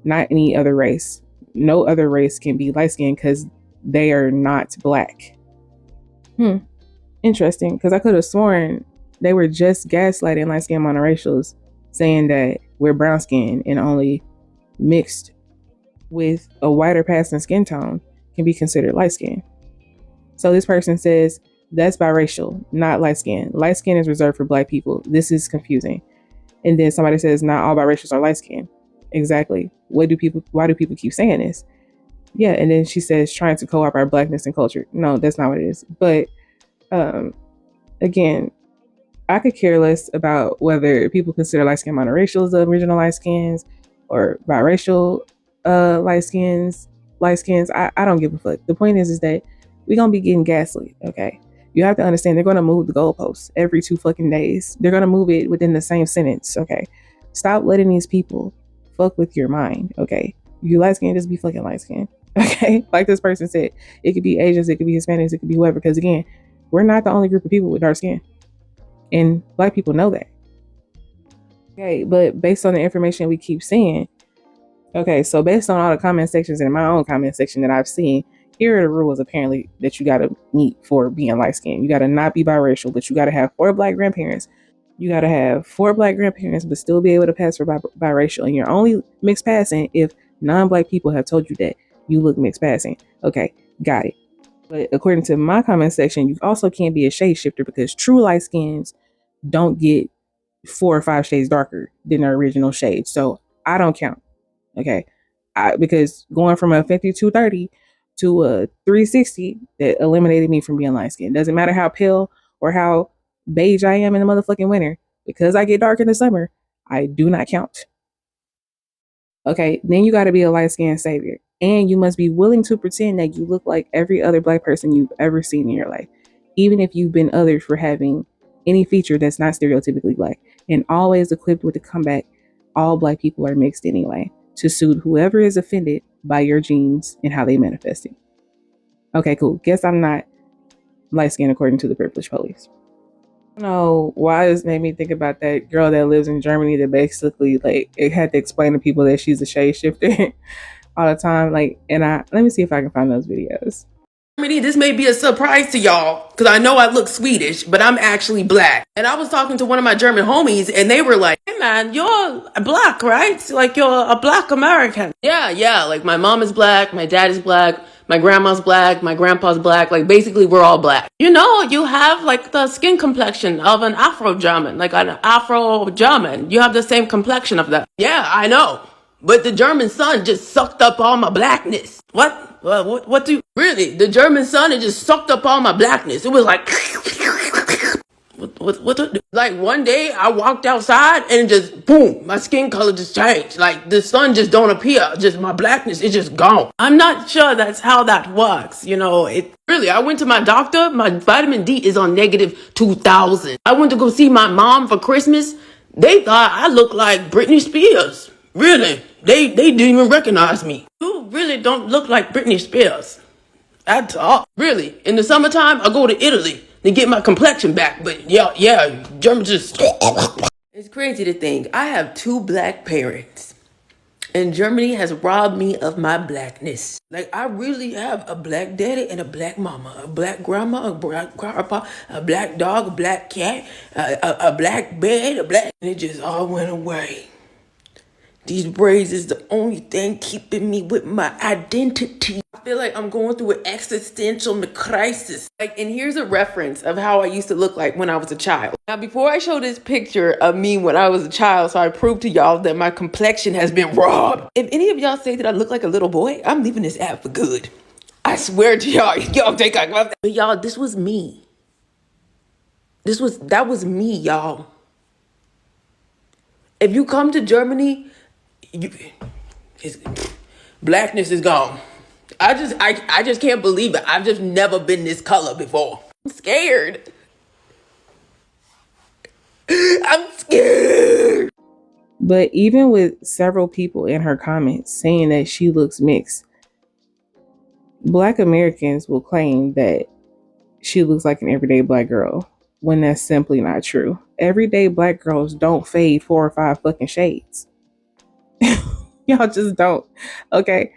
not any other race. No other race can be light skinned because they are not black. Interesting, because I could have sworn they were just gaslighting light skinned monoracials, saying that we're brown skinned and only mixed with a whiter passing skin tone can be considered light skin. So this person says, that's biracial, not light skin. Light skin is reserved for black people. This is confusing. And then somebody says, not all biracials are light skin. Exactly. Why do people keep saying this? Yeah. And then she says, trying to co-opt our blackness and culture. No, that's not what it is. But again, I could care less about whether people consider light skin monoracials the original light skins or biracial light skins. I don't give a fuck. The point is that we're going to be getting gaslit. Okay. You have to understand they're going to move the goalposts every 2 fucking days. They're going to move it within the same sentence. Okay. Stop letting these people fuck with your mind. Okay. You light skin, just be fucking light skin. Okay. Like this person said, it could be Asians, it could be Hispanics, it could be whoever. Because again, we're not the only group of people with dark skin. And black people know that. Okay. But based on the information we keep seeing, okay, so based on all the comment sections in my own comment section that I've seen, here are the rules apparently that you got to meet for being light skinned. You got to not be biracial, but you got to have 4 black grandparents. You got to have 4 black grandparents, but still be able to pass for biracial. And you're only mixed passing if non-black people have told you that you look mixed passing. Okay, got it. But according to my comment section, you also can't be a shade shifter because true light skins don't get 4 or 5 shades darker than their original shade. So I don't count. Okay. Because going from a 5230 to a 360, that eliminated me from being light skinned. Doesn't matter how pale or how beige I am in the motherfucking winter. Because I get dark in the summer, I do not count. Okay, then you got to be a light skinned savior. And you must be willing to pretend that you look like every other black person you've ever seen in your life, even if you've been othered for having any feature that's not stereotypically black. And always equipped with the comeback, all black people are mixed anyway, to soothe whoever is offended by your genes and how they manifest it. Okay, cool. Guess I'm not light skinned according to the privilege police. I don't know why this made me think about that girl that lives in Germany that basically like it had to explain to people that she's a shade shifter all the time. Like, and let me see if I can find those videos. This may be a surprise to y'all because I know I look Swedish, but I'm actually black. And I was talking to one of my German homies and they were like, "Hey man, you're black, right? Like you're a black American." Yeah. Like my mom is black, my dad is black, my grandma's black, my grandpa's black. Like basically we're all black. You know, you have like the skin complexion of an Afro-German, like an Afro-German. You have the same complexion of that. Yeah, I know. But the German sun just sucked up all my blackness. What? What do you... Really? The German sun, it just sucked up all my blackness. It was like... Like one day I walked outside and just boom, my skin color just changed. Like the sun just don't appear. Just my blackness is just gone. I'm not sure that's how that works. You know, I went to my doctor. My vitamin D is on -2,000. I went to go see my mom for Christmas. They thought I looked like Britney Spears. Really? They didn't even recognize me. You really don't look like Britney Spears at all. Really. In the summertime, I go to Italy to get my complexion back. But yeah, German just... It's crazy to think I have 2 black parents. And Germany has robbed me of my blackness. Like, I really have a black daddy and a black mama, a black grandma, a black grandpa, a black dog, a black cat, a black bed, And it just all went away. These braids is the only thing keeping me with my identity. I feel like I'm going through an existential crisis. And here's a reference of how I used to look like when I was a child. Now, before I show this picture of me when I was a child, so I prove to y'all that my complexion has been robbed. If any of y'all say that I look like a little boy, I'm leaving this app for good. I swear to y'all, y'all think I love that. But y'all, this was me. That was me, y'all. If you come to Germany, blackness is gone. I just can't believe it. I've just never been this color before. I'm scared. I'm scared. But even with several people in her comments saying that she looks mixed, Black Americans will claim that she looks like an everyday black girl when that's simply not true. Everyday black girls don't fade 4 or 5 fucking shades. Y'all just don't. Okay.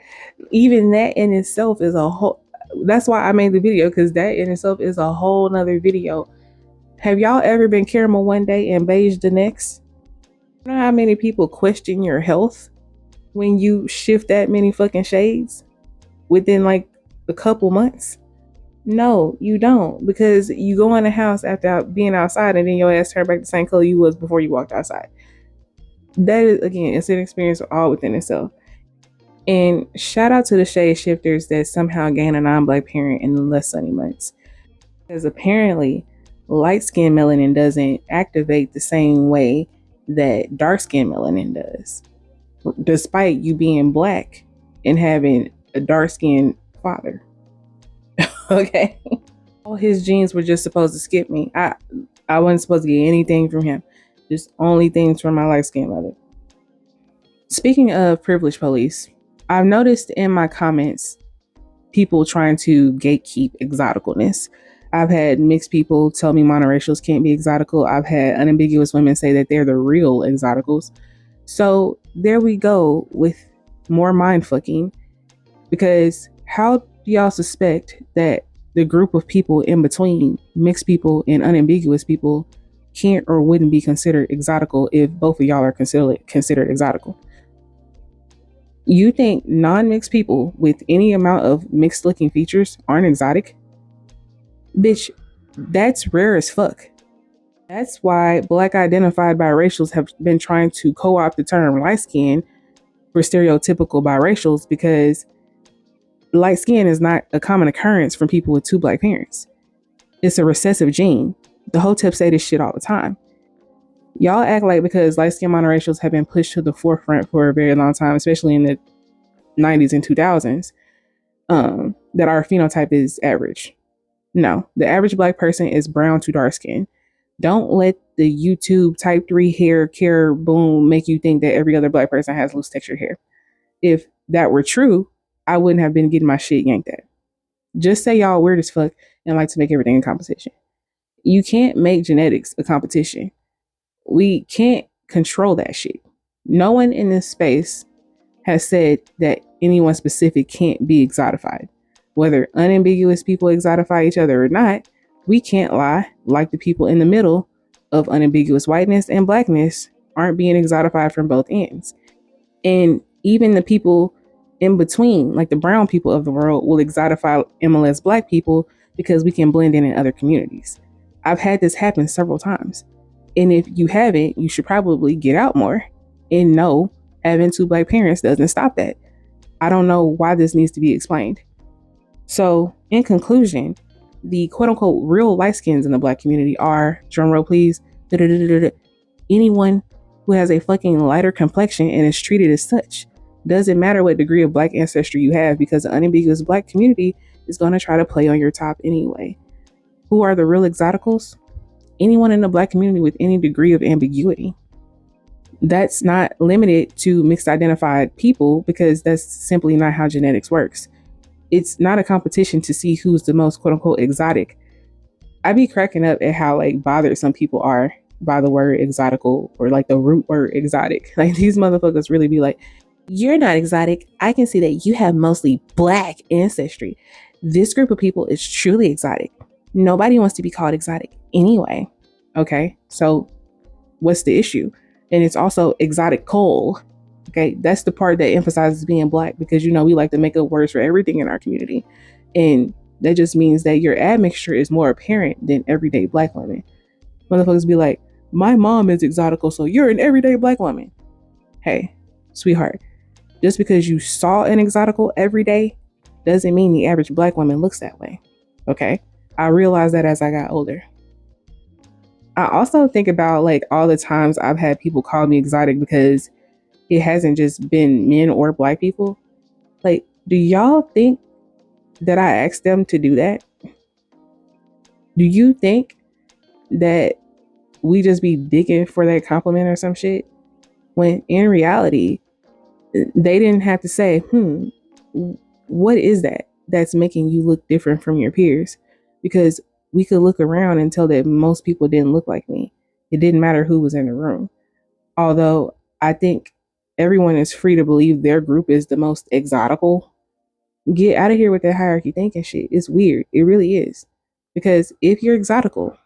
Even that in itself is a whole... That's why I made the video, because that in itself is a whole nother video. Have y'all ever been caramel one day and beige the next? You know how many people question your health when you shift that many fucking shades within like a couple months? No, you don't, because you go in the house after being outside and then your ass turn back the same color you was before you walked outside. That is, again, it's an experience all within itself. And shout out to the shade shifters that somehow gain a non-black parent in the less sunny months, because apparently light skin melanin doesn't activate the same way that dark skin melanin does, despite you being black and having a dark skinned father. Okay, all his genes were just supposed to skip me. I wasn't supposed to get anything from him, just only things from my light skinned mother. Speaking of privilege police, I've noticed in my comments people trying to gatekeep exoticalness. I've had mixed people tell me monoracials can't be exotical. I've had unambiguous women say that they're the real exoticals. So there we go with more mind fucking, because how do y'all suspect that the group of people in between mixed people and unambiguous people can't or wouldn't be considered exotical if both of y'all are considered exotical? You think non-mixed people with any amount of mixed looking features aren't exotic? Bitch, that's rare as fuck. That's why black identified biracials have been trying to co-opt the term light skin for stereotypical biracials, because light skin is not a common occurrence from people with two black parents. It's a recessive gene. The Hotep say this shit all the time. Y'all act like because light skin monoracials have been pushed to the forefront for a very long time, especially in the 90s and 2000s, that our phenotype is average. No, the average black person is brown to dark skin. Don't let the YouTube type 3 hair care boom make you think that every other black person has loose textured hair. If that were true, I wouldn't have been getting my shit yanked at. Just say y'all weird as fuck and like to make everything a competition. You can't make genetics a competition. We can't control that shit. No one in this space has said that anyone specific can't be exotified. Whether unambiguous people exotify each other or not, we can't lie like the people in the middle of unambiguous whiteness and blackness aren't being exotified from both ends. And even the people in between, like the brown people of the world, will exotify MLS black people because we can blend in other communities. I've had this happen several times. And if you haven't, you should probably get out more. And no, having two black parents doesn't stop that. I don't know why this needs to be explained. So, in conclusion, the quote unquote real light skins in the black community are, drumroll please, anyone who has a fucking lighter complexion and is treated as such. Doesn't matter what degree of black ancestry you have, because the unambiguous black community is going to try to play on your top anyway. Who are the real exoticals? Anyone in the black community with any degree of ambiguity. That's not limited to mixed identified people, because that's simply not how genetics works. It's not a competition to see who's the most quote unquote exotic. I be cracking up at how like bothered some people are by the word exotical, or like the root word exotic. Like these motherfuckers really be like, you're not exotic. I can see that you have mostly black ancestry. This group of people is truly exotic. Nobody wants to be called exotic anyway. Okay, so what's the issue? And it's also exotic coal. Okay, that's the part that emphasizes being black, because you know we like to make up words for everything in our community, and that just means that your admixture is more apparent than everyday black women. Motherfuckers be like, my mom is exotical, so you're an everyday black woman. Hey, sweetheart, just because you saw an exotical every day doesn't mean the average black woman looks that way. Okay, I realized that as I got older. I also think about like all the times I've had people call me exotic because it hasn't just been men or black people. Like, do y'all think that I asked them to do that? Do you think that we just be digging for that compliment or some shit? When in reality, they didn't have to say, what is that that's making you look different from your peers? Because we could look around and tell that most people didn't look like me. It didn't matter who was in the room. Although I think everyone is free to believe their group is the most exotical. Get out of here with that hierarchy thinking shit. It's weird. It really is. Because if you're exotical,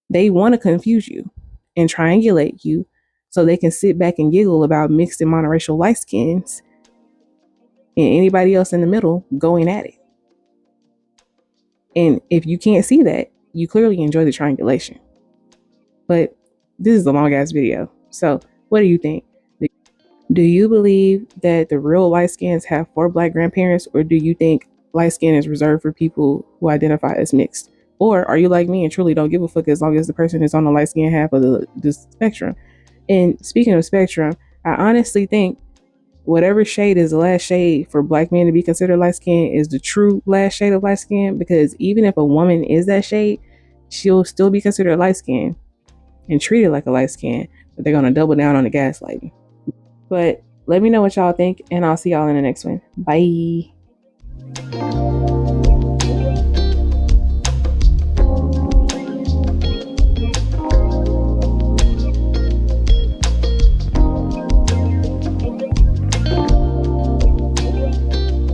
they want to confuse you and triangulate you so they can sit back and giggle about mixed and monoracial light skins and anybody else in the middle going at it. And if you can't see that, you clearly enjoy the triangulation. But this is a long ass video. So what do you think? Do you believe that the real light skins have 4 black grandparents, or do you think light skin is reserved for people who identify as mixed? Or are you like me and truly don't give a fuck as long as the person is on the light skin half of the spectrum? And speaking of spectrum, I honestly think whatever shade is the last shade for black men to be considered light skin is the true last shade of light skin, because even if a woman is that shade, she'll still be considered light skin and treated like a light skin, but they're going to double down on the gaslighting. But let me know what y'all think, and I'll see y'all in the next one. Bye.